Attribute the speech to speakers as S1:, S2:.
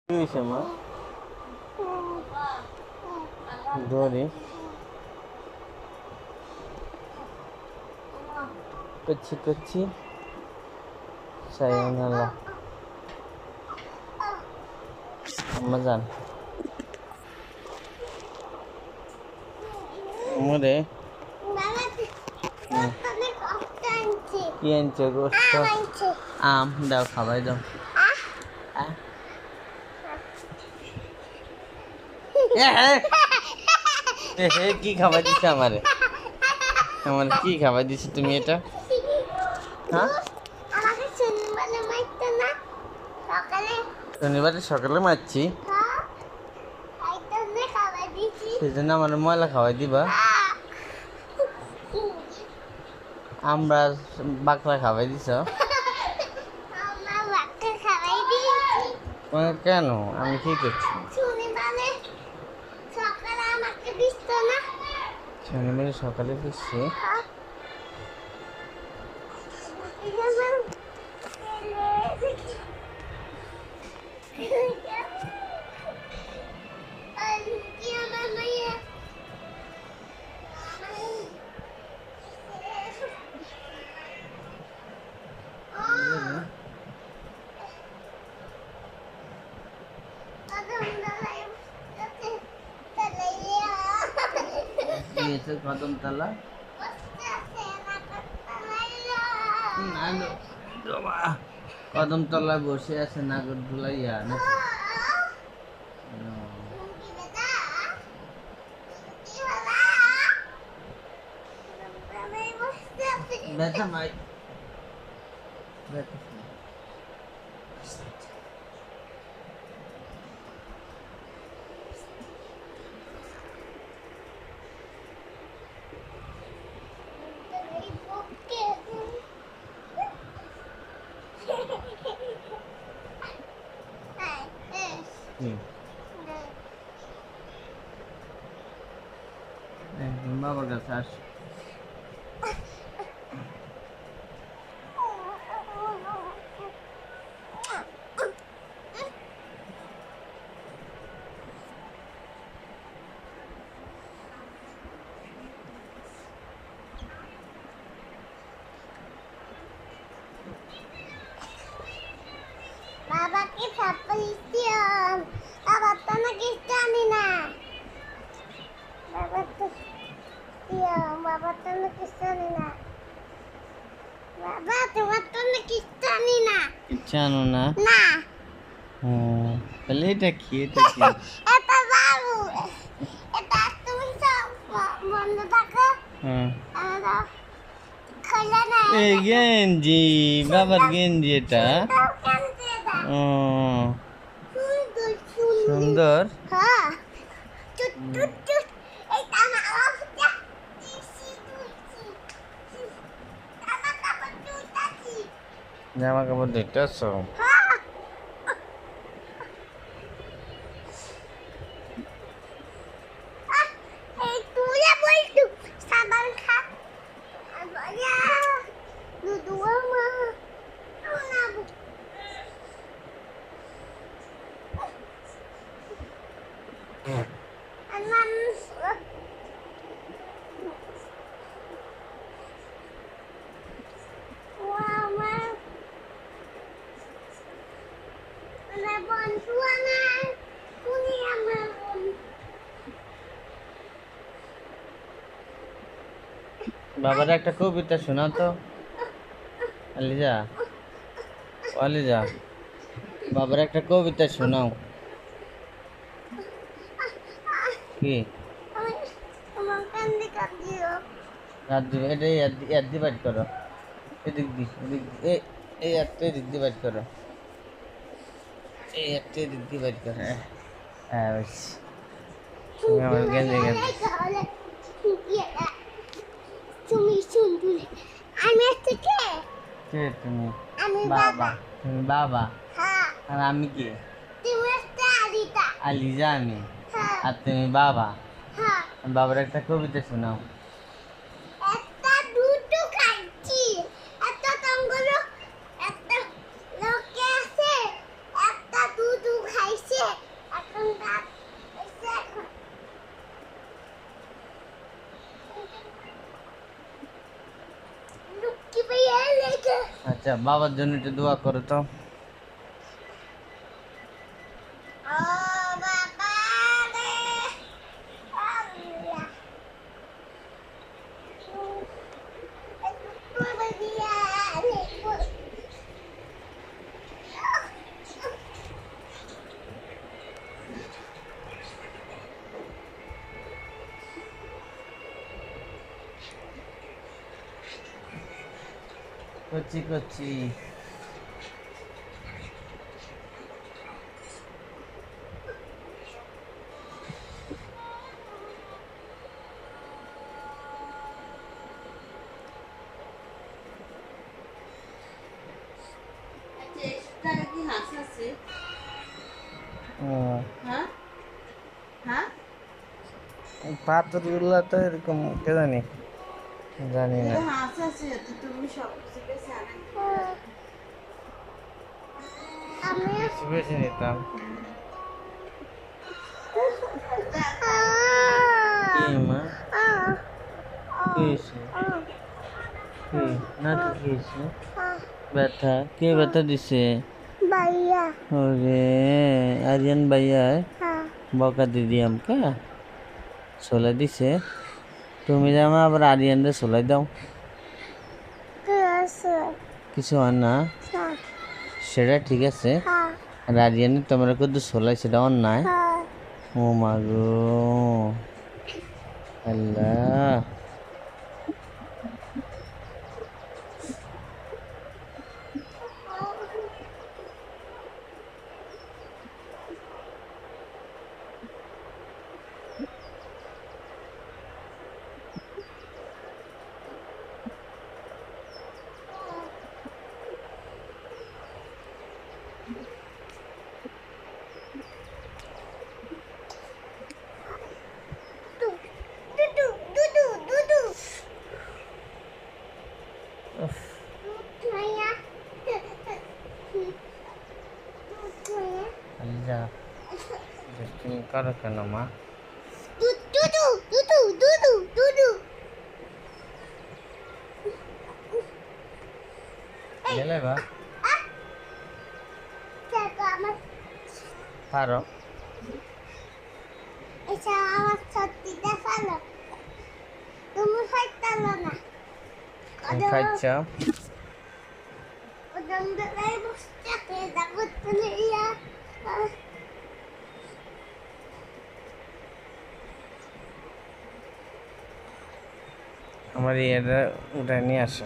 S1: কি হয়েছে মা? ধরে করছি করছি সায়নাল্লাহ আম্মা জান মরে কি আনছে গোস্ত আম দাও খাবাই দাও কি খাবার দিচ্ছে আমারে আমার কি খাবার দিচ্ছে তুমি এটা হ্যাঁ শনিবারে সকালে মারছি সেই জন্য আমার ময়লা খাওয়াই দিবা আমরা বাকলা খাওয়াই দিছ কেন আমি কি করছি শনিবারে সকালে দিচ্ছি কদমতলা কদমতলায় বসে আছে নাগরদোলা ইয়া নাকি ব্যথা মাই ব্যথা বাবার কাছে আস
S2: বাবাকে থাপ্পড় আবার তো নাকি জানি না বাবা তো বাবা তো নাকি জানি না বাবা তোমার তো নাকি জানি না
S1: জানো না
S2: না
S1: তাহলে এটা কি
S2: এটা বাবু এটা তুমি সব বন্ধ থাকো খোলা না
S1: এই গেঞ্জি বাবার গেঞ্জি এটা সুন্দর
S2: হ্যাঁ চুট চুট চুট এটা না
S1: জামা কাপড় দেখতেছ বাবার একটা কবিতা শোনাও তো আলিজা আলিজা বাবার একটা কবিতা শোনাও কি রাত দিবে এটা এর ডিভাইড করো এদিক দি এই একটা এদিক ডিভাইড করো এই একটা এদিক ডিভাইড করো হ্যাঁ তুমি আমার গেঞ্জি
S2: তুমি সুন্দর আমি থেকে
S1: কে তুমি
S2: আমি
S1: বাবা তুমি বাবা
S2: হ্যাঁ
S1: আর আমি কি
S2: তুমি আলিতা
S1: আলিজা আমি
S2: হ্যাঁ
S1: আর তুমি বাবা
S2: হ্যাঁ
S1: বাবার একটা কবিতা শোনাও
S2: একটা দুটো খাইছি একটা তঙ্গলো একটা লোকে আছে একটা দুটো খাইছে
S1: আচ্ছা বাবার জন্য একটু দোয়া করো তো।
S2: ও বাবা রে আল্লাহ পুরো দিয়া
S1: কচি কচি
S3: কি হাঁস আছে?
S1: ও,
S3: হ্যাঁ হ্যাঁ
S1: পাথরগুলো তো এরকম কে জানি, জানি না।
S3: হাঁস আছে তো তুমি সব কিছু বেশি আনেন।
S2: আমি
S1: বেশি বেশি নিতাম। কি মা, কি হয়েছে? কি না তো কি হয়েছে? ব্যথা, কে ব্যথা দিছে?
S2: ভাইয়া
S1: ওরে আরিয়ান ভাইয়া
S2: হ্যাঁ
S1: বকা দিদি আমকা সোলাই দিছে। তুমি যেমন আবার আরিয়ানরে সোলাই দাও,
S2: কে আছে
S1: কিছু হয় না,
S2: হ্যাঁ
S1: সেটা ঠিক আছে।
S2: হ্যাঁ
S1: আর আরিয়ানের তোমরা কিন্তু সোলাই, সেটা অন্যায়।
S2: হ্যাঁ
S1: ও মা গো আল্লাহ।
S2: দুদু দুদু দুদু
S1: উফ,
S2: ভাইয়া ভাইয়া
S1: আল্লাহ তুমি করো কেন মা?
S2: দুদু দুদু দুদু দুদু
S1: গেলে বা
S2: দেখো আমার
S1: পারো।
S2: এটা আমার সত্যি দেখালো তুমি ফাইটালো না
S1: তুমি খাইছ?
S2: ওজন দেখাই বসতে দেখো তুমি ইয়া
S1: আমার এটা উঠায় নিয়ে আসো।